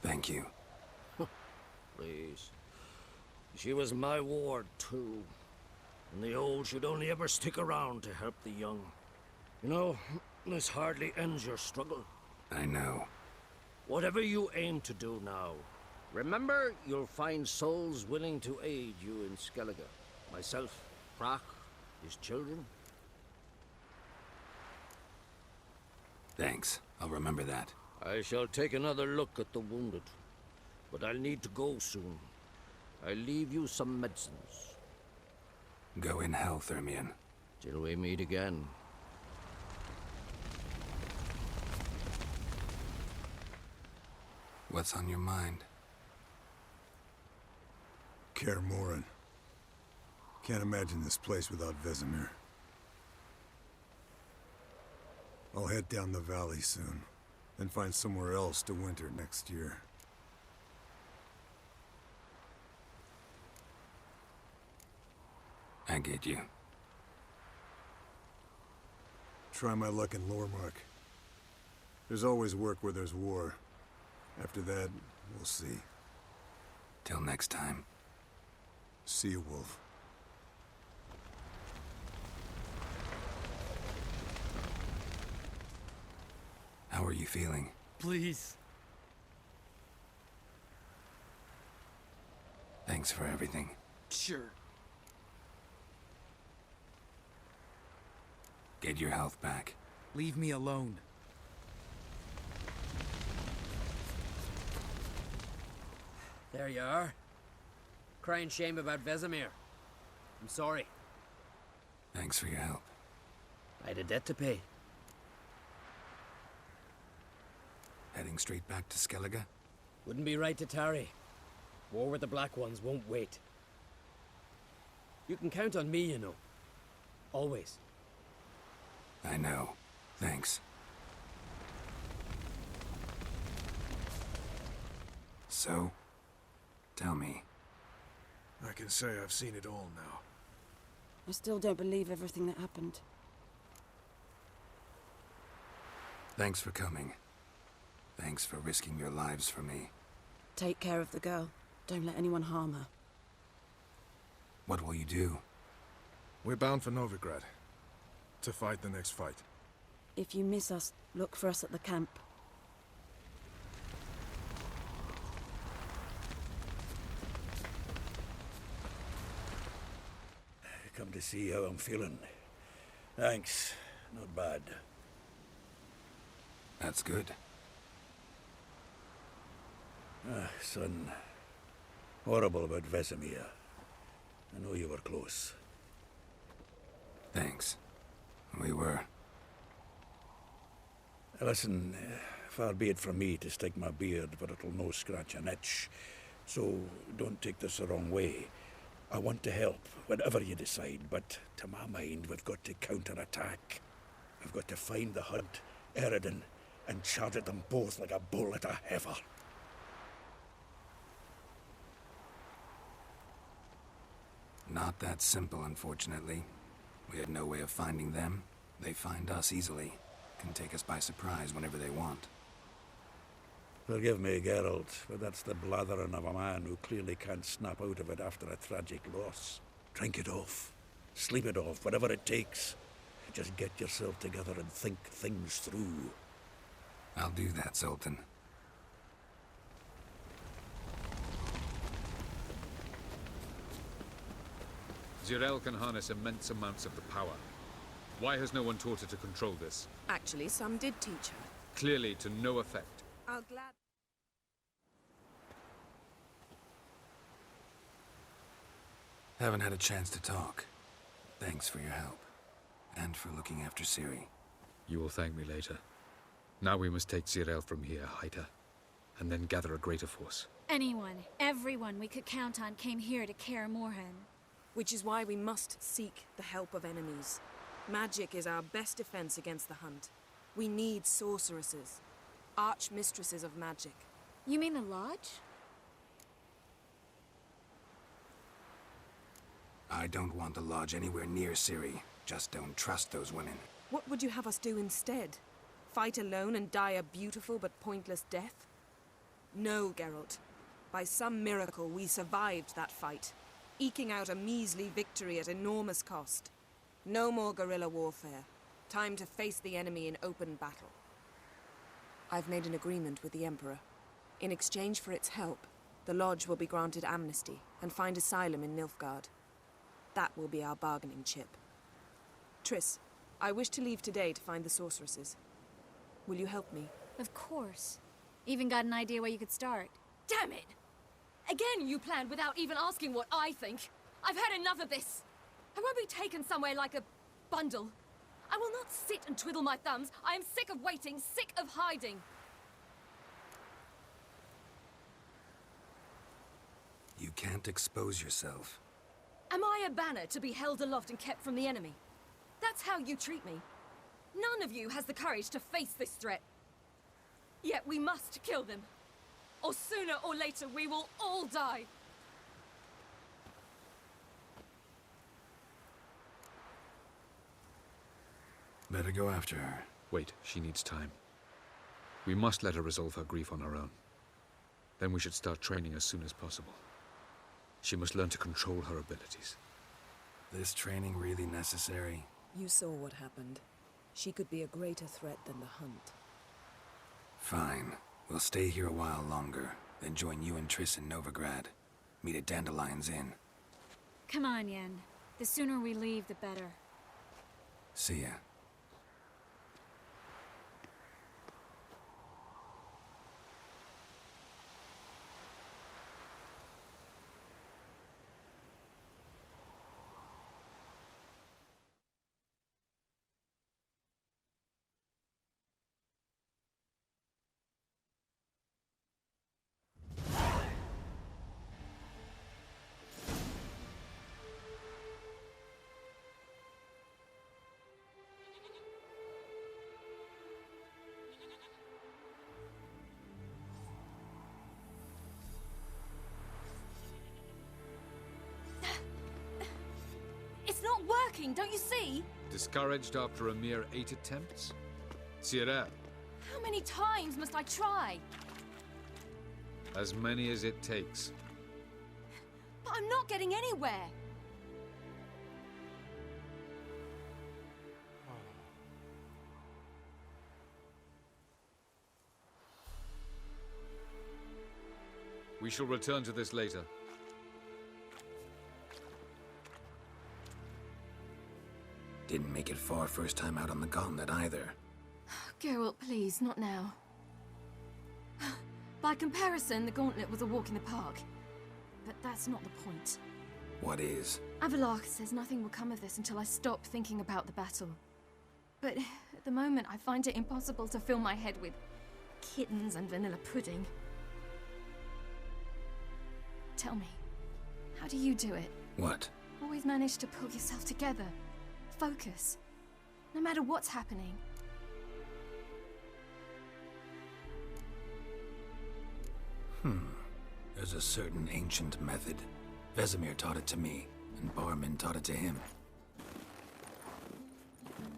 Thank you. Please. She was my ward, too. And the old should only ever stick around to help the young. You know, this hardly ends your struggle. I know. Whatever you aim to do now, remember you'll find souls willing to aid you in Skellige. Myself, Prach, his children. Thanks. I'll remember that. I shall take another look at the wounded. But I'll need to go soon. I'll leave you some medicines. Go in health, Ermion. Till we meet again. What's on your mind? Kaer Morhen. Can't imagine this place without Vesemir. I'll head down the valley soon, then find somewhere else to winter next year. I get you. Try my luck in Lormark. There's always work where there's war. After that, we'll see. Till next time. See you, Wolf. How are you feeling? Please. Thanks for everything. Sure. Get your health back. Leave me alone. There you are. Crying shame about Vesemir. I'm sorry. Thanks for your help. I had a debt to pay. Heading straight back to Skellige? Wouldn't be right to tarry. War with the Black Ones won't wait. You can count on me, you know. Always. I know. Thanks. So, tell me. I can say I've seen it all now. I still don't believe everything that happened. Thanks for coming. Thanks for risking your lives for me. Take care of the girl. Don't let anyone harm her. What will you do? We're bound for Novigrad. To fight the next fight. If you miss us, look for us at the camp. Come to see how I'm feeling. Thanks. Not bad. That's good. Son. Horrible about Vesemir. I know you were close. Thanks. We were. Listen, far be it from me to stick my beard, but it'll no scratch an itch. So don't take this the wrong way. I want to help, whatever you decide, but to my mind, we've got to counterattack. We've got to find the Hunt, Eredin, and charge at them both like a bull at a heifer. Not that simple, unfortunately. We had no way of finding them. They find us easily. Can take us by surprise whenever they want. Forgive me, Geralt, but that's the blathering of a man who clearly can't snap out of it after a tragic loss. Drink it off. Sleep it off, whatever it takes. Just get yourself together and think things through. I'll do that, Sultan. Zirael can harness immense amounts of the power. Why has no one taught her to control this? Actually, some did teach her. Clearly to no effect. I'll glad... Haven't had a chance to talk. Thanks for your help. And for looking after Ciri. You will thank me later. Now we must take Zirael from here, hide her, and then gather a greater force. Anyone, everyone we could count on came here to Kaer Morhen. Which is why we must seek the help of enemies. Magic is our best defense against the Hunt. We need sorceresses. Archmistresses of magic. You mean the Lodge? I don't want the Lodge anywhere near Ciri. Just don't trust those women. What would you have us do instead? Fight alone and die a beautiful but pointless death? No, Geralt. By some miracle, we survived that fight, eking out a measly victory at enormous cost. No more guerrilla warfare. Time to face the enemy in open battle. I've made an agreement with the Emperor. In exchange for its help, the Lodge will be granted amnesty and find asylum in Nilfgaard. That will be our bargaining chip. Triss, I wish to leave today to find the sorceresses. Will you help me? Of course. Even got an idea where you could start. Damn it! Again you planned without even asking what I think. I've had enough of this. I won't be taken somewhere like a bundle. I will not sit and twiddle my thumbs. I am sick of waiting, sick of hiding. You can't expose yourself. Am I a banner to be held aloft and kept from the enemy? That's how you treat me. None of you has the courage to face this threat. Yet we must kill them. Or sooner or later we will all die. Better go after her. Wait, she needs time. We must let her resolve her grief on her own. Then we should start training as soon as possible. She must learn to control her abilities. This training really necessary? You saw what happened. She could be a greater threat than the Hunt. Fine. We'll stay here a while longer, then join you and Triss in Novigrad. Meet at Dandelion's Inn. Come on, Yen. The sooner we leave, the better. See ya. It's not working, don't you see? Discouraged after a mere 8 attempts? Cyril, How many times must I try? as many as it takes. But I'm not getting anywhere. We shall return to this later. Didn't make it far first time out on the gauntlet either. Geralt, please, not now. By comparison, the gauntlet was a walk in the park. But that's not the point. What is? Avalok says nothing will come of this until I stop thinking about the battle. But at the moment, I find it impossible to fill my head with kittens and vanilla pudding. Tell me, how do you do it? What? Always manage to pull yourself together. Focus. No matter what's happening. There's a certain ancient method. Vesemir taught it to me, and Barman taught it to him.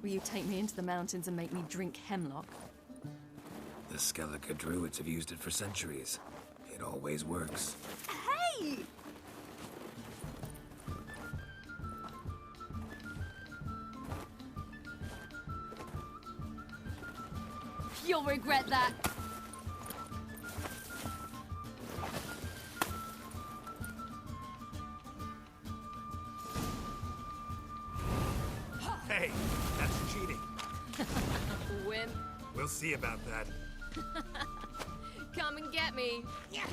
Will you take me into the mountains and make me drink hemlock? The Skellige druids have used it for centuries. It always works. Hey! You'll regret that. Hey, that's cheating. Wimp. We'll see about that. Come and get me. Yeah.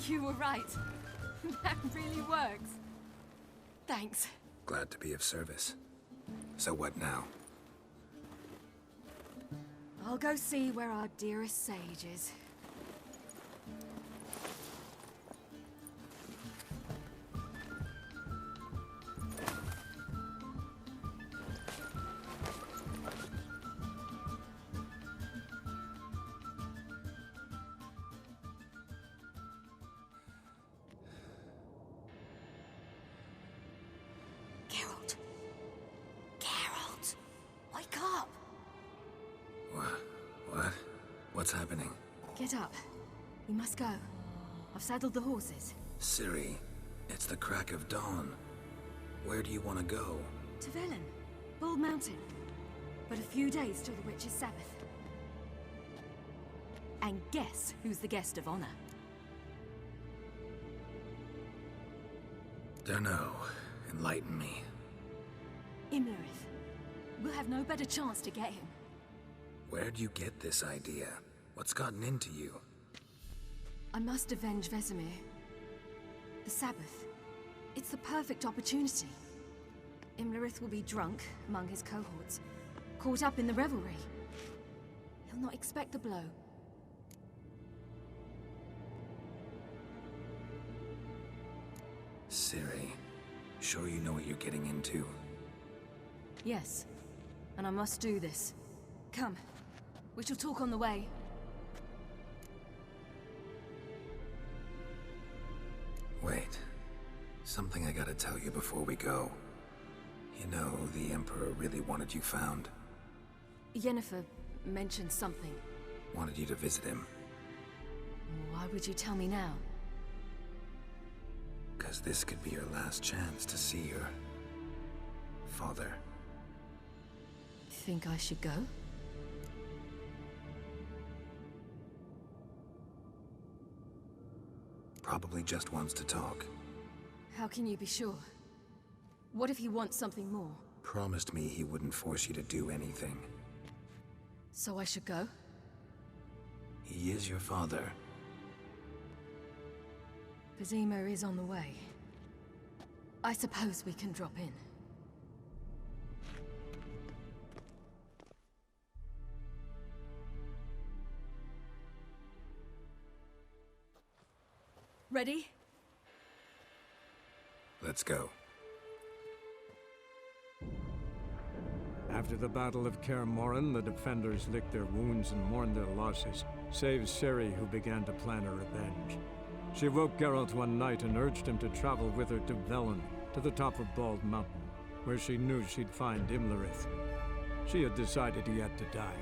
You were right. That really works. Thanks. Glad to be of service. So what now? I'll go see where our dearest sage is. Geralt. Geralt. Wake up. What? What's happening? Get up. We must go. I've saddled the horses. Ciri, it's the crack of dawn. Where do you want to go? To Velen. Bald Mountain. But a few days till the Witch's Sabbath. And guess who's the guest of honor? Dunno. Enlighten me. Imlerith. We'll have no better chance to get him. Where'd you get this idea? What's gotten into you? I must avenge Vesemir. The Sabbath. It's the perfect opportunity. Imlerith will be drunk among his cohorts, caught up in the revelry. He'll not expect the blow. Ciri, sure you know what you're getting into? Yes, and I must do this. Come, we shall talk on the way. Wait. Something I gotta tell you before we go. You know, the Emperor really wanted you found. Yennefer mentioned something. Wanted you to visit him. Why would you tell me now? 'Cause this could be your last chance to see your father. Think I should go? Probably just wants to talk. How can you be sure? What if he wants something more? Promised me he wouldn't force you to do anything. So I should go? He is your father. Vesemir is on the way. I suppose we can drop in. Ready? Let's go. After the Battle of Kaer Morhen, the defenders licked their wounds and mourned their losses, save Ciri, who began to plan a revenge. She woke Geralt one night and urged him to travel with her to Velen, to the top of Bald Mountain, where she knew she'd find Imlerith. She had decided he had to die.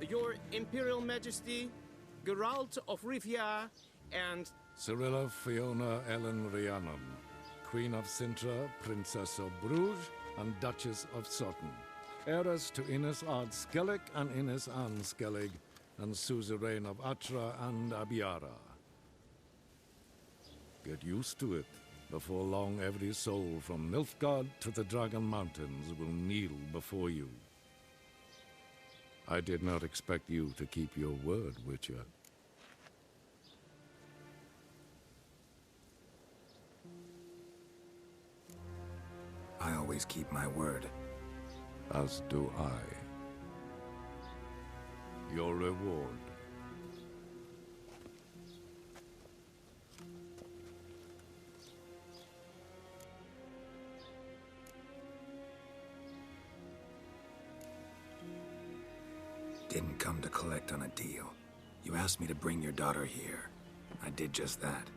Your Imperial Majesty, Geralt of Rivia, and Cirilla Fiona Ellen Rhiannon, Queen of Sintra, Princess of Bruges, and Duchess of Sutton, heiress to Innes Ard Skellig and Innes Anne Skellig, and suzerain of Atra and Abiara. Get used to it. Before long, every soul from Nilfgaard to the Dragon Mountains will kneel before you. I did not expect you to keep your word, Witcher. I always keep my word. As do I. Your reward. Didn't come to collect on a deal. You asked me to bring your daughter here. I did just that.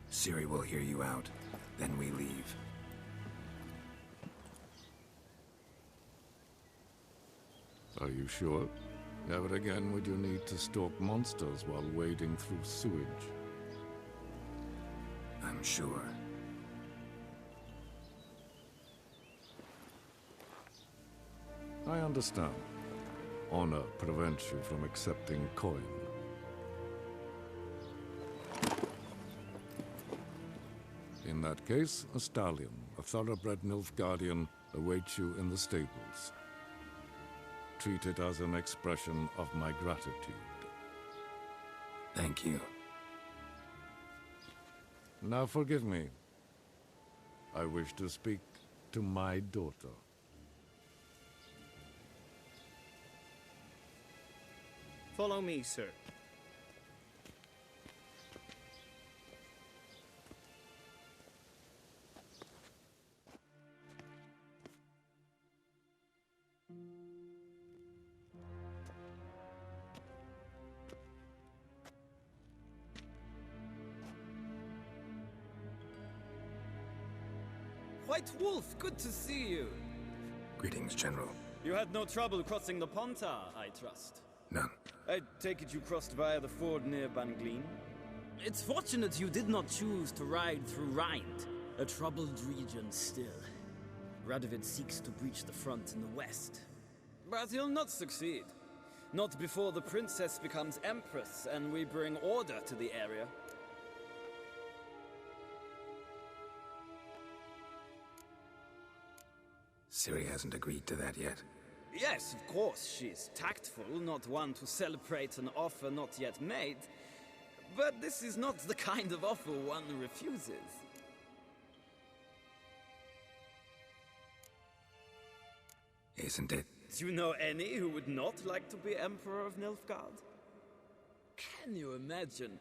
Ciri will hear you out. Then we leave. Are you sure? Never again would you need to stalk monsters while wading through sewage. I'm sure. I understand. Honor prevents you from accepting coin. In that case, a stallion, a thoroughbred Nilfgaardian, awaits you in the stables. Treat it as an expression of my gratitude. Thank you. Now forgive me. I wish to speak to my daughter. Follow me, sir. White Wolf, good to see you. Greetings, General. You had no trouble crossing the Pontar, I trust. None. I take it you crossed via the ford near Bangleen? It's fortunate you did not choose to ride through Rind, a troubled region still. Radovid seeks to breach the front in the west. But he'll not succeed. Not before the princess becomes empress and we bring order to the area. Ciri hasn't agreed to that yet. Yes, of course, she's tactful, not one to celebrate an offer not yet made. But this is not the kind of offer one refuses. Isn't it? Do you know any who would not like to be Emperor of Nilfgaard? Can you imagine?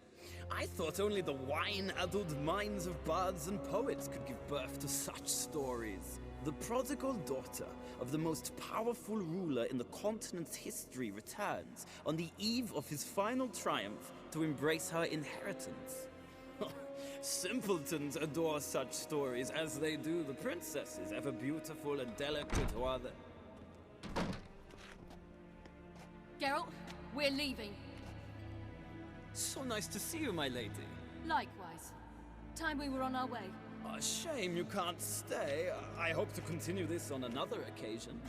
I thought only the wine-addled minds of bards and poets could give birth to such stories. The prodigal daughter of the most powerful ruler in the continent's history returns on the eve of his final triumph to embrace her inheritance. Simpletons adore such stories as they do the princesses, ever beautiful and delicate who are the... Geralt, we're leaving. So nice to see you, my lady. Likewise. Time we were on our way. A shame you can't stay. I hope to continue this on another occasion.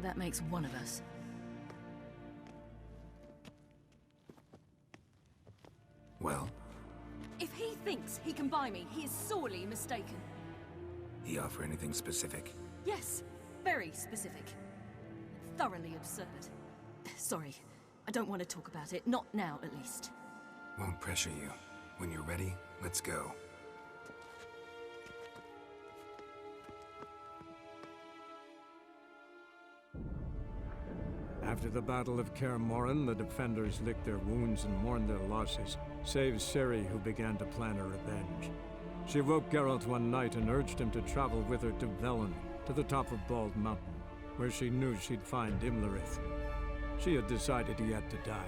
That makes one of us. Well? If he thinks he can buy me, he is sorely mistaken. He offer anything specific? Yes, very specific. Thoroughly absurd. Sorry, I don't want to talk about it. Not now, at least. Won't pressure you. When you're ready, let's go. After the Battle of Kaer Morhen, the defenders licked their wounds and mourned their losses, save Ciri, who began to plan her revenge. She woke Geralt one night and urged him to travel with her to Velen, to the top of Bald Mountain, where she knew she'd find Imlerith. She had decided he had to die.